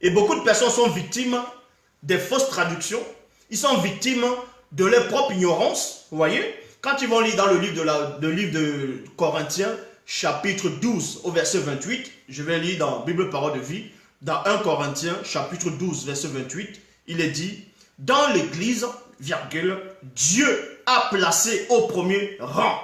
Et beaucoup de personnes sont victimes des fausses traductions. Ils sont victimes de leur propre ignorance. Vous voyez, quand ils vont lire dans le livre de Corinthiens, chapitre 12 au verset 28, je vais lire dans Bible Parole de Vie, dans 1 Corinthiens, chapitre 12, verset 28, il est dit, dans l'église, virgule, Dieu a placé au premier rang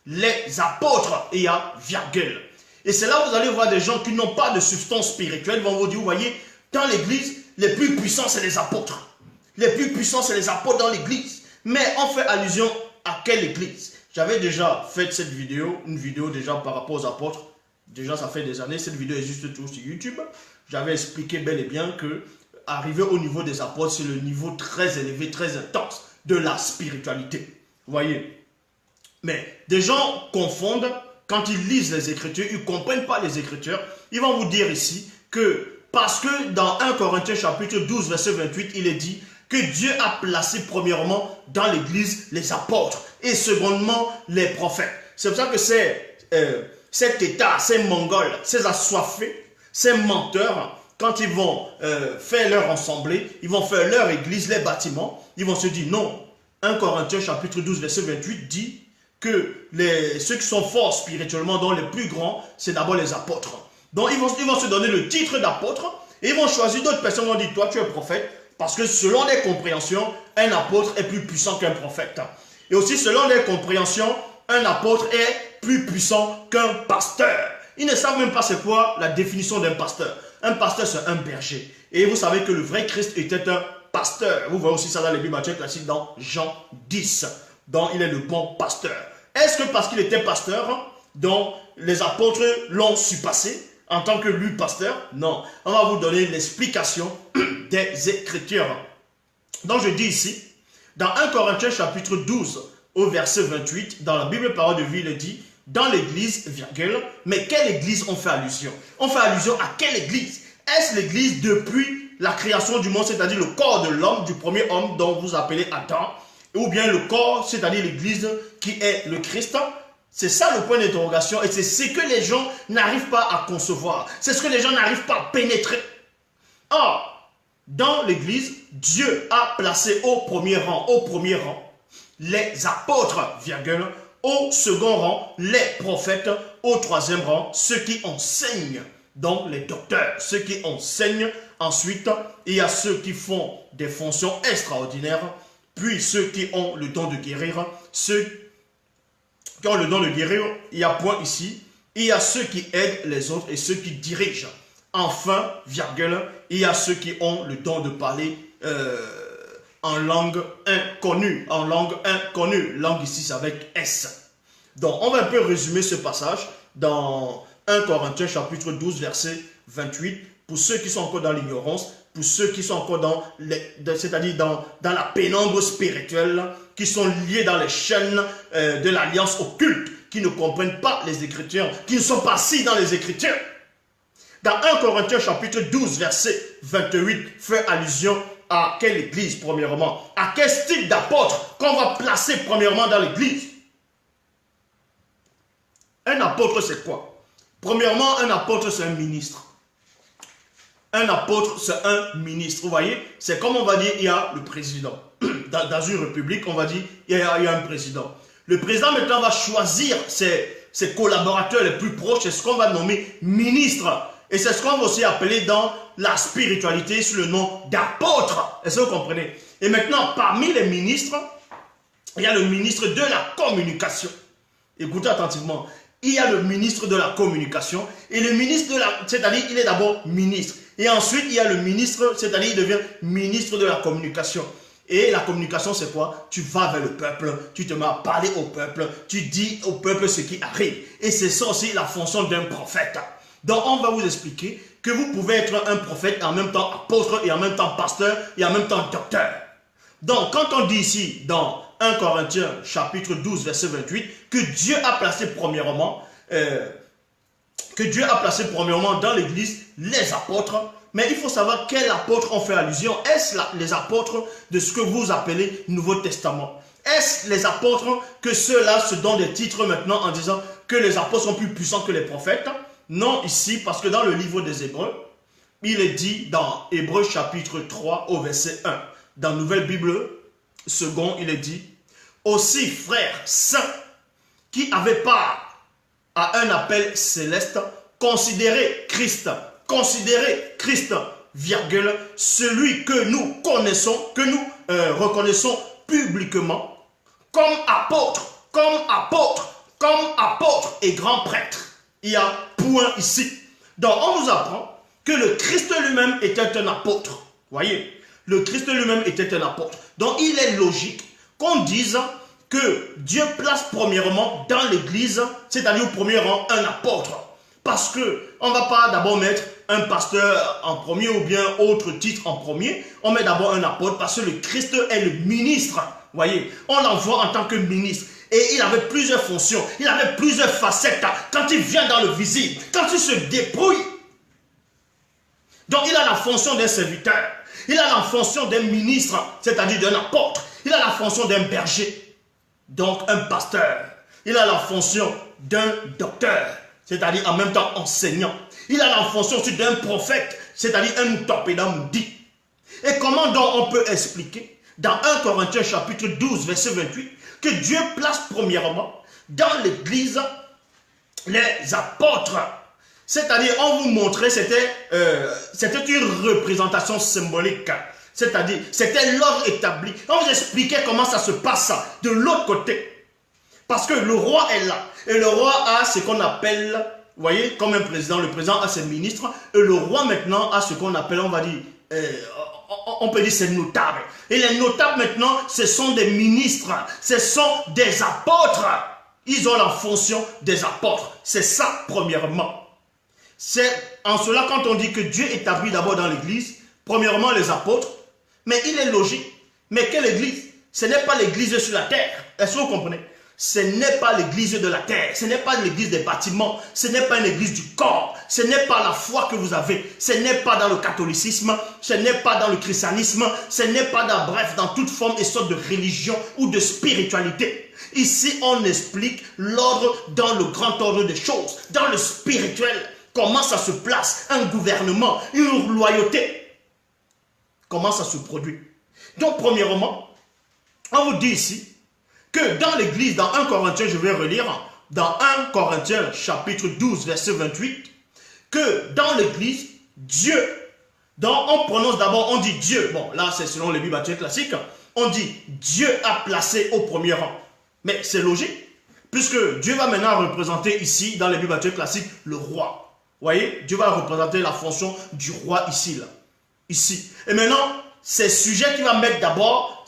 les apôtres, et il y a virgule. Et c'est là où vous allez voir des gens qui n'ont pas de substance spirituelle, vont vous dire, vous voyez, dans l'église, les plus puissants, c'est les apôtres. Les plus puissants, c'est les apôtres dans l'église. Mais on fait allusion à quelle église? J'avais déjà fait cette vidéo, une vidéo déjà par rapport aux apôtres. Déjà, ça fait des années, cette vidéo existe toujours sur YouTube. J'avais expliqué bel et bien que arriver au niveau des apôtres, c'est le niveau très élevé, très intense de la spiritualité. Vous voyez? Mais des gens confondent, quand ils lisent les Écritures, ils ne comprennent pas les Écritures. Ils vont vous dire ici que, parce que dans 1 Corinthiens chapitre 12, verset 28, il est dit que Dieu a placé premièrement dans l'église les apôtres et secondement les prophètes. C'est pour ça que cet état, ces mongols, ces assoiffés, ces menteurs, quand ils vont faire leur assemblée, ils vont faire leur église, les bâtiments, ils vont se dire non. 1 Corinthiens chapitre 12, verset 28 dit que ceux qui sont forts spirituellement, dont les plus grands, c'est d'abord les apôtres. Donc ils vont se donner le titre d'apôtre et ils vont choisir d'autres personnes qui vont dire toi tu es prophète, parce que selon les compréhensions, un apôtre est plus puissant qu'un prophète. Et aussi selon les compréhensions, un apôtre est plus puissant qu'un pasteur. Ils ne savent même pas c'est quoi la définition d'un pasteur. Un pasteur, c'est un berger. Et vous savez que le vrai Christ était un pasteur. Vous voyez aussi ça dans les Bibles classiques dans Jean 10. Donc il est le bon pasteur. Est-ce que parce qu'il était pasteur, donc les apôtres l'ont surpassé en tant que lui pasteur? Non. On va vous donner l'explication des Écritures. Donc je dis ici, dans 1 Corinthiens chapitre 12 au verset 28, dans la Bible Parole de Vie, il dit, dans l'église, virgule, mais quelle église on fait allusion? On fait allusion à quelle église? Est-ce l'église depuis la création du monde, c'est-à-dire le corps de l'homme, du premier homme dont vous appelez Adam, ou bien le corps, c'est-à-dire l'église qui est le Christ? C'est ça le point d'interrogation et c'est ce que les gens n'arrivent pas à concevoir. C'est ce que les gens n'arrivent pas à pénétrer. Or, dans l'église, Dieu a placé au premier rang, les apôtres, virgule, au second rang, les prophètes, au troisième rang, ceux qui enseignent, donc les docteurs, ceux qui enseignent. Ensuite, il y a ceux qui font des fonctions extraordinaires, puis ceux qui ont le don de guérir, ceux qui ont le don de guérir, il y a point ici, il y a ceux qui aident les autres et ceux qui dirigent. Enfin, virgule, il y a ceux qui ont le don de parler en langue inconnue. Langue ici, c'est avec S. Donc, on va un peu résumer ce passage dans 1 Corinthiens chapitre 12, verset 28. Pour ceux qui sont encore dans l'ignorance, pour ceux qui sont encore c'est-à-dire dans la pénombre spirituelle, qui sont liés dans les chaînes de l'alliance occulte, qui ne comprennent pas les Écritures, qui ne sont pas assis dans les Écritures. Dans 1 Corinthiens chapitre 12, verset 28, fait allusion à quelle église premièrement? À quel style d'apôtre qu'on va placer premièrement dans l'église? Un apôtre c'est quoi? Premièrement, un apôtre c'est un ministre. Un apôtre c'est un ministre. Vous voyez, c'est comme on va dire, il y a le président. Dans une république, on va dire, il y a un président. Le président maintenant va choisir ses collaborateurs les plus proches, c'est ce qu'on va nommer ministre. Et c'est ce qu'on va aussi appeler dans la spiritualité sous le nom d'apôtre. Est-ce que vous comprenez? Et maintenant, parmi les ministres, il y a le ministre de la communication. Écoutez attentivement. Il y a le ministre de la communication. Et le ministre de la... C'est-à-dire, il est d'abord ministre. Et ensuite, il y a le ministre, c'est-à-dire, il devient ministre de la communication. Et la communication, c'est quoi? Tu vas vers le peuple, tu te mets à parler au peuple, tu dis au peuple ce qui arrive. Et c'est ça aussi la fonction d'un prophète. Donc, on va vous expliquer que vous pouvez être un prophète et en même temps apôtre et en même temps pasteur et en même temps docteur. Donc, quand on dit ici dans 1 Corinthiens chapitre 12 verset 28 que Dieu a placé premièrement dans l'église les apôtres, mais il faut savoir quel apôtre on fait allusion. Est-ce les apôtres de ce que vous appelez Nouveau Testament? Est-ce les apôtres que ceux-là se donnent des titres maintenant en disant que les apôtres sont plus puissants que les prophètes? Non, ici, parce que dans le livre des Hébreux, il est dit dans Hébreux chapitre 3 au verset 1. Dans Nouvelle Bible second, il est dit, aussi frères saints qui avaient part à un appel céleste, considérez Christ, virgule, celui que nous connaissons, que nous reconnaissons publiquement comme apôtre et grand prêtre. Il y a point ici. Donc on nous apprend que le Christ lui-même était un apôtre. Voyez, le Christ lui-même était un apôtre. Donc il est logique qu'on dise que Dieu place premièrement dans l'église, c'est-à-dire au premier rang, un apôtre. Parce qu'on ne va pas d'abord mettre un pasteur en premier ou bien autre titre en premier. On met d'abord un apôtre parce que le Christ est le ministre. Voyez, on l'envoie en tant que ministre. Et il avait plusieurs fonctions, il avait plusieurs facettes. Quand il vient dans le visible, quand il se débrouille. Donc il a la fonction d'un serviteur. Il a la fonction d'un ministre, c'est-à-dire d'un apôtre. Il a la fonction d'un berger, donc un pasteur. Il a la fonction d'un docteur, c'est-à-dire en même temps enseignant. Il a la fonction aussi d'un prophète, c'est-à-dire un torpédamoudi. Et comment donc on peut expliquer dans 1 Corinthiens chapitre 12, verset 28, que Dieu place premièrement dans l'église les apôtres. C'est-à-dire, on vous montrait, c'était une représentation symbolique. C'est-à-dire, c'était l'ordre établi. On vous expliquait comment ça se passe de l'autre côté. Parce que le roi est là. Et le roi a ce qu'on appelle, vous voyez, comme un président, le président a ses ministres. Et le roi maintenant a ce qu'on appelle, on va dire, on peut dire c'est notable. Et les notables maintenant, ce sont des ministres. Ce sont des apôtres. Ils ont la fonction des apôtres. C'est ça, premièrement. C'est en cela quand on dit que Dieu établit d'abord dans l'église, premièrement les apôtres, mais il est logique. Mais quelle église? Ce n'est pas l'église sur la terre. Est-ce que vous comprenez? Ce n'est pas l'église de la terre, ce n'est pas l'église des bâtiments, ce n'est pas une église du corps, ce n'est pas la foi que vous avez, ce n'est pas dans le catholicisme, ce n'est pas dans le christianisme, ce n'est pas dans toute forme et sorte de religion ou de spiritualité. Ici, on explique l'ordre dans le grand ordre des choses, dans le spirituel. Comment ça se place, un gouvernement, une loyauté. Comment ça se produit. Donc, premièrement, on vous dit ici que dans l'église, dans 1 Corinthiens, je vais relire, dans 1 Corinthiens chapitre 12, verset 28, que dans l'église, Dieu, on prononce d'abord, on dit Dieu, bon là c'est selon les Bibles baptistes classiques, on dit Dieu a placé au premier rang. Mais c'est logique, puisque Dieu va maintenant représenter ici, dans les Bibles baptistes classiques, le roi. Vous voyez, Dieu va représenter la fonction du roi ici, là. Ici. Et maintenant, ces sujets qu'il va mettre d'abord,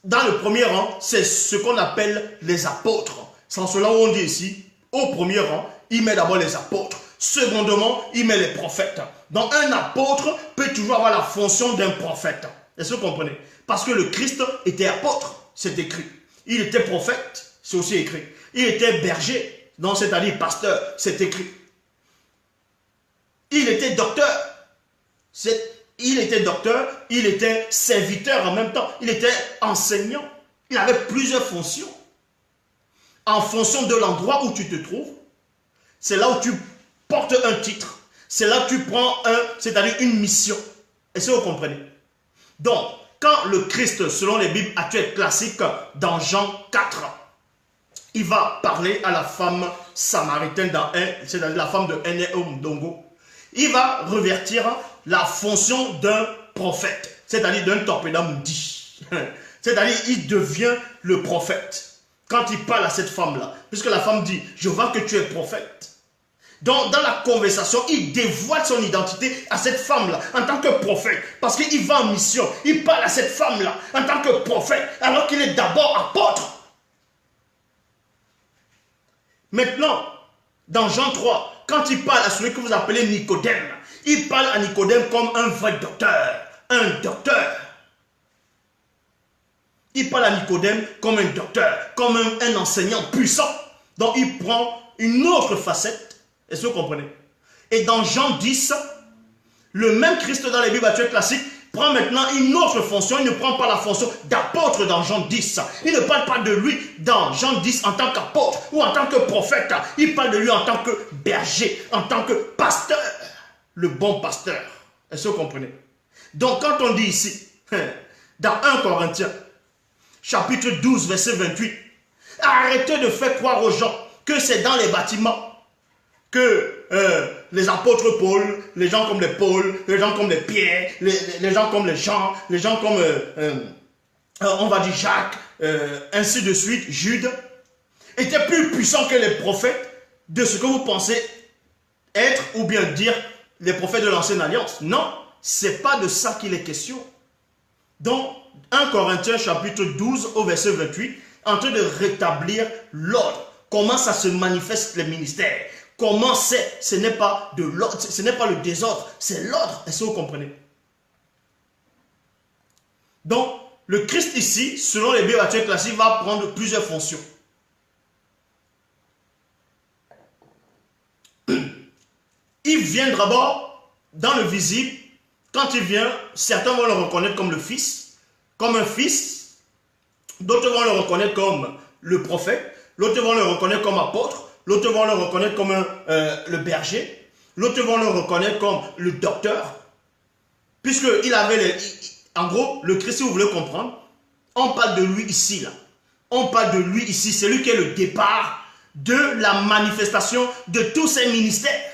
dans le premier rang, c'est ce qu'on appelle les apôtres. C'est en cela où on dit ici, au premier rang, il met d'abord les apôtres. Secondement, il met les prophètes. Donc un apôtre peut toujours avoir la fonction d'un prophète. Est-ce que vous comprenez? Parce que le Christ était apôtre, c'est écrit. Il était prophète, c'est aussi écrit. Il était berger, donc c'est-à-dire pasteur, c'est écrit. Il était docteur. Il était serviteur en même temps. Il était enseignant. Il avait plusieurs fonctions. En fonction de l'endroit où tu te trouves, c'est là où tu portes un titre. C'est là où tu prends c'est-à-dire une mission. Est-ce que vous comprenez? Donc, quand le Christ, selon les Bibles actuelles classiques, dans Jean 4, il va parler à la femme samaritaine, c'est-à-dire la femme de Ndongo. Il va revêtir la fonction d'un prophète, c'est-à-dire d'un torpédamoudi. C'est-à-dire, il devient le prophète. Quand il parle à cette femme-là, puisque la femme dit, je vois que tu es prophète. Donc, dans la conversation, il dévoile son identité à cette femme-là, en tant que prophète, parce qu'il va en mission. Il parle à cette femme-là, en tant que prophète, alors qu'il est d'abord apôtre. Maintenant, dans Jean 3, quand il parle à celui que vous appelez Nicodème, il parle à Nicodème comme un vrai docteur. Un docteur. Il parle à Nicodème comme un docteur, comme un enseignant puissant. Donc il prend une autre facette. Est-ce que vous comprenez? Et dans Jean 10, le même Christ dans les Bibles actuelles classiques prend maintenant une autre fonction. Il ne prend pas la fonction d'apôtre dans Jean 10. Il ne parle pas de lui dans Jean 10 en tant qu'apôtre ou en tant que prophète. Il parle de lui en tant que berger, en tant que pasteur. Le bon pasteur. Est-ce que vous comprenez? Donc quand on dit ici, dans 1 Corinthiens, chapitre 12, verset 28, arrêtez de faire croire aux gens que c'est dans les bâtiments que les apôtres Paul, les gens comme les Paul, les gens comme les Pierre, les gens comme les Jean, les gens comme, on va dire Jacques, ainsi de suite, Jude, étaient plus puissants que les prophètes de ce que vous pensez être ou bien dire les prophètes de l'ancienne alliance. Non, c'est pas de ça qu'il est question. Donc, 1 Corinthiens chapitre 12 au verset 28, en train de rétablir l'ordre. Comment ça se manifeste les ministères? Comment c'est? Ce n'est pas de l'ordre, ce n'est pas le désordre, c'est l'ordre. Est-ce que vous comprenez? Donc, le Christ ici, selon les Bibles actuelles classiques, va prendre plusieurs fonctions. Il vient d'abord dans le visible. Quand il vient, certains vont le reconnaître comme le Fils, comme un Fils. D'autres vont le reconnaître comme le prophète. L'autre vont le reconnaître comme apôtre. L'autre vont le reconnaître comme le berger. L'autre vont le reconnaître comme le docteur. Puisqu'il avait en gros, le Christ, si vous voulez comprendre, on parle de lui ici, là. On parle de lui ici. C'est lui qui est le départ de la manifestation de tous ses ministères.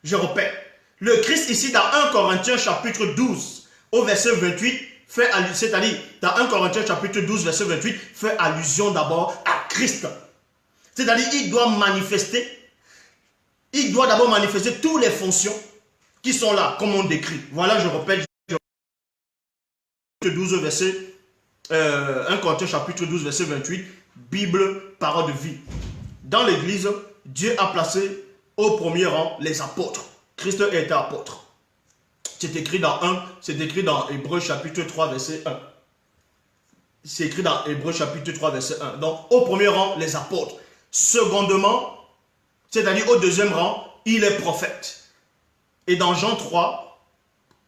Je répète. Le Christ ici, dans 1 Corinthiens chapitre 12, au verset 28, c'est-à-dire dans 1 Corinthiens chapitre 12, verset 28, fait allusion d'abord à Christ. C'est-à-dire il doit d'abord manifester toutes les fonctions qui sont là, comme on décrit. Voilà, je répète, 12 verset 1 Corinthiens chapitre 12, verset 28, Bible, parole de vie. Dans l'église, Dieu a placé au premier rang les apôtres. Christ était apôtre. C'est écrit dans Hébreux chapitre 3, verset 1. C'est écrit dans Hébreux chapitre 3, verset 1. Donc, au premier rang, les apôtres. Secondement, c'est-à-dire au deuxième rang, il est prophète. Et dans Jean 3,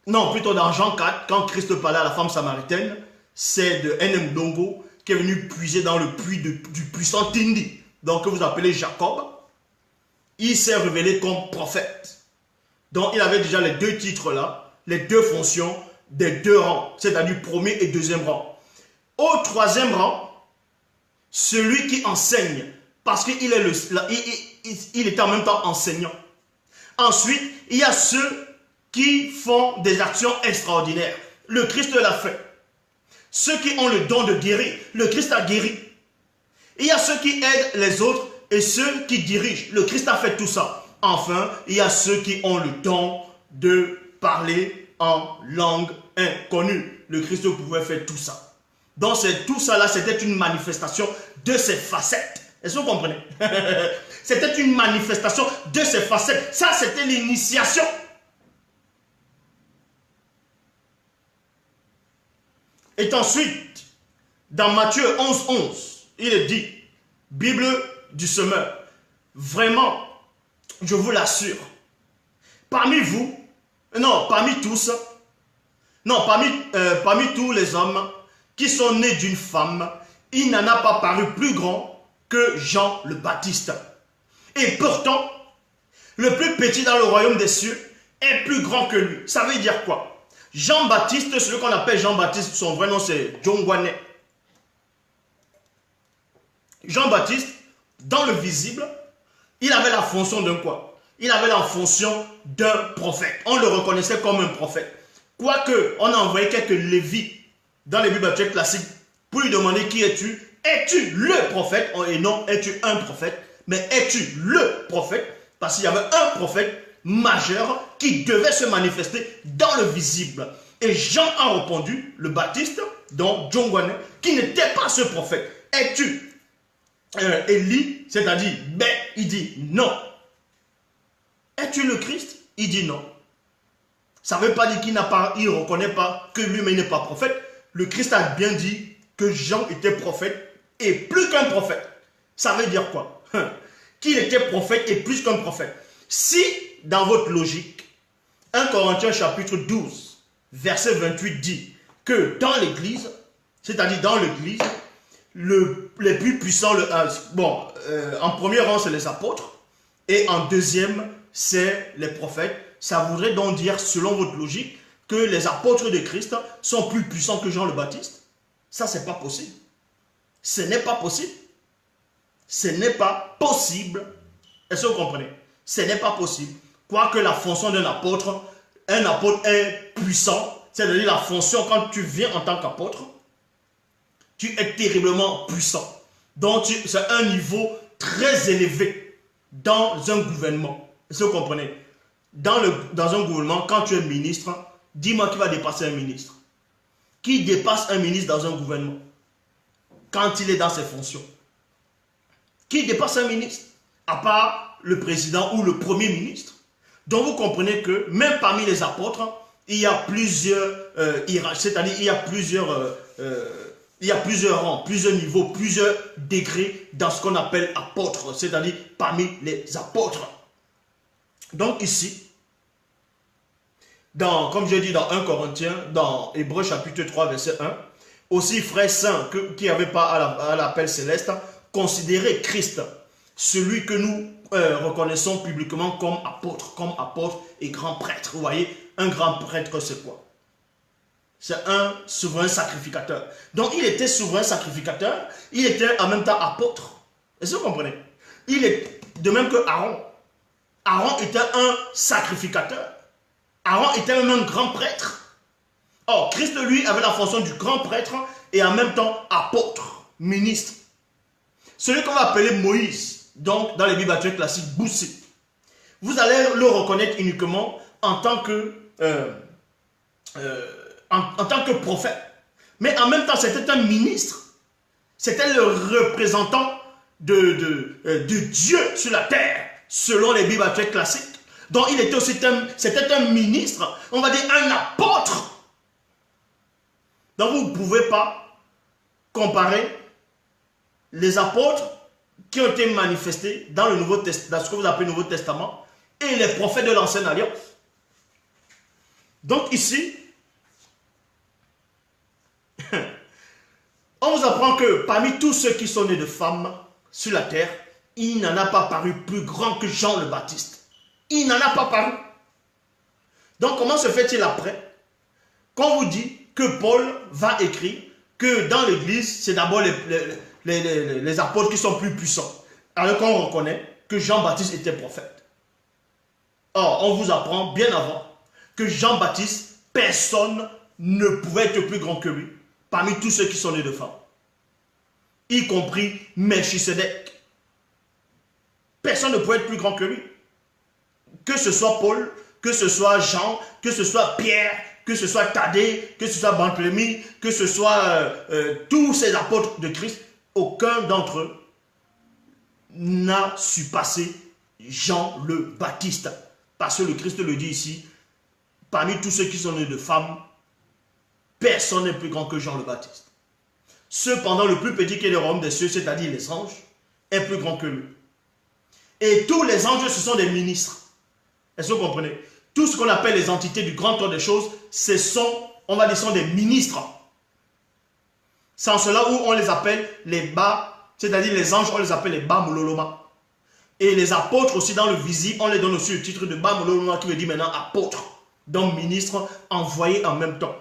non, plutôt dans Jean 4, quand Christ parlait à la femme samaritaine, c'est de N.M. Dongo qui est venu puiser dans le puits du puissant Tindi, donc que vous appelez Jacob. Il s'est révélé comme prophète. Donc, il avait déjà les deux titres là, les deux fonctions des deux rangs, c'est-à-dire premier et deuxième rang. Au troisième rang, celui qui enseigne, parce qu'il il était en même temps enseignant. Ensuite, il y a ceux qui font des actions extraordinaires. Le Christ l'a fait. Ceux qui ont le don de guérir, le Christ a guéri. Il y a ceux qui aident les autres et ceux qui dirigent. Le Christ a fait tout ça. Enfin, il y a ceux qui ont le don de parler en langue inconnue. Le Christ pouvait faire tout ça. Donc, tout ça là, c'était une manifestation de ses facettes. Est-ce que vous comprenez? C'était une manifestation de ses facettes. Ça, c'était l'initiation. Et ensuite, dans Matthieu 11, 11, il est dit, Bible du semeur, vraiment, je vous l'assure, parmi tous les hommes qui sont nés d'une femme, il n'en a pas paru plus grand que Jean le Baptiste. Et pourtant, le plus petit dans le royaume des cieux est plus grand que lui. Ça veut dire quoi? Jean-Baptiste, celui qu'on appelle Jean-Baptiste, son vrai nom c'est Jongwane. Jean-Baptiste, dans le visible, il avait la fonction d'un quoi? Il avait la fonction d'un prophète. On le reconnaissait comme un prophète. Quoique, on a envoyé quelques lévites dans les Bibles classiques pour lui demander qui es-tu? Es-tu le prophète? Et non, es-tu un prophète? Mais es-tu le prophète? Parce qu'il y avait un prophète majeur qui devait se manifester dans le visible. Et Jean a répondu, le Baptiste, donc Jongwane, qui n'était pas ce prophète. Es-tu Élie? C'est-à-dire, ben, il dit non. Es-tu le Christ? Il dit non. Ça ne veut pas dire qu'il ne reconnaît pas que lui-même n'est pas prophète. Le Christ a bien dit que Jean était prophète et plus qu'un prophète. Ça veut dire quoi? Qu'il était prophète et plus qu'un prophète. Si, dans votre logique, 1 Corinthiens chapitre 12, verset 28 dit que dans l'église, c'est-à-dire dans l'église, les plus puissants, en premier rang, c'est les apôtres, et en deuxième, c'est les prophètes. Ça voudrait donc dire, selon votre logique, que les apôtres de Christ sont plus puissants que Jean le Baptiste? Ça, c'est pas possible. Ce n'est pas possible. Ce n'est pas possible. Est-ce que vous comprenez? Ce n'est pas possible. Quoique la fonction d'un apôtre, un apôtre est puissant, c'est-à-dire la fonction quand tu viens en tant qu'apôtre, tu es terriblement puissant. Donc, c'est un niveau très élevé dans un gouvernement. Est-ce que vous comprenez? Dans un gouvernement, quand tu es ministre, dis-moi qui va dépasser un ministre. Qui dépasse un ministre dans un gouvernement quand il est dans ses fonctions? Qui dépasse un ministre? À part le président ou le premier ministre. Donc vous comprenez que même parmi les apôtres, il y a plusieurs c'est-à-dire il y a plusieurs rangs, plusieurs niveaux, plusieurs degrés dans ce qu'on appelle apôtres, c'est-à-dire parmi les apôtres. Donc ici, comme je dis dans 1 Corinthiens, dans Hébreux chapitre 3, verset 1, aussi frères saints qui n'avaient pas à l'appel céleste, considérez Christ, celui que nous reconnaissons publiquement comme apôtre et grand prêtre. Vous voyez, un grand prêtre, c'est quoi? C'est un souverain sacrificateur. Donc, il était souverain sacrificateur, il était en même temps apôtre. Est-ce que vous comprenez? Il est de même que Aaron. Aaron était un sacrificateur. Aaron était même un grand prêtre. Or, Christ, lui, avait la fonction du grand prêtre et en même temps apôtre, ministre. Celui qu'on va appeler Moïse, donc dans les Bibles actuelles classiques, Boussé. Vous allez le reconnaître uniquement en tant que prophète. Mais en même temps, c'était un ministre. C'était le représentant de Dieu sur la terre, selon les Bibles actuelles classiques. Donc, il était aussi c'était un ministre, on va dire un apôtre. Donc, vous ne pouvez pas comparer les apôtres qui ont été manifestés dans le Nouveau Testament, dans ce que vous appelez le Nouveau Testament, et les prophètes de l'Ancienne Alliance. Donc, ici, on vous apprend que parmi tous ceux qui sont nés de femmes sur la terre, il n'en a pas paru plus grand que Jean le Baptiste. Il n'en a pas paru. Donc, comment se fait-il après qu'on vous dit que Paul va écrire que dans l'église, c'est d'abord les apôtres qui sont plus puissants, alors qu'on reconnaît que Jean-Baptiste était prophète. Or, on vous apprend bien avant que Jean-Baptiste, personne ne pouvait être plus grand que lui, parmi tous ceux qui sont nés de femmes, y compris Melchisedec. Personne ne pouvait être plus grand que lui. Que ce soit Paul, que ce soit Jean, que ce soit Pierre, que ce soit Thaddée, que ce soit Barthélemy, que ce soit tous ces apôtres de Christ, aucun d'entre eux n'a surpassé Jean le Baptiste. Parce que le Christ le dit ici, parmi tous ceux qui sont nés de femmes, personne n'est plus grand que Jean le Baptiste. Cependant, le plus petit qui est le royaume des cieux, c'est-à-dire les anges, est plus grand que lui. Et tous les anges, ce sont des ministres. Est-ce que vous comprenez? Tout ce qu'on appelle les entités du grand ordre des choses, ce sont, on va dire, sont des ministres. C'est en cela où on les appelle les bas, c'est-à-dire les anges, on les appelle les bas mouloloma. Et les apôtres aussi dans le visible, on les donne aussi le titre de bas mouloloma qui veut dire maintenant apôtre. Donc ministre envoyé en même temps.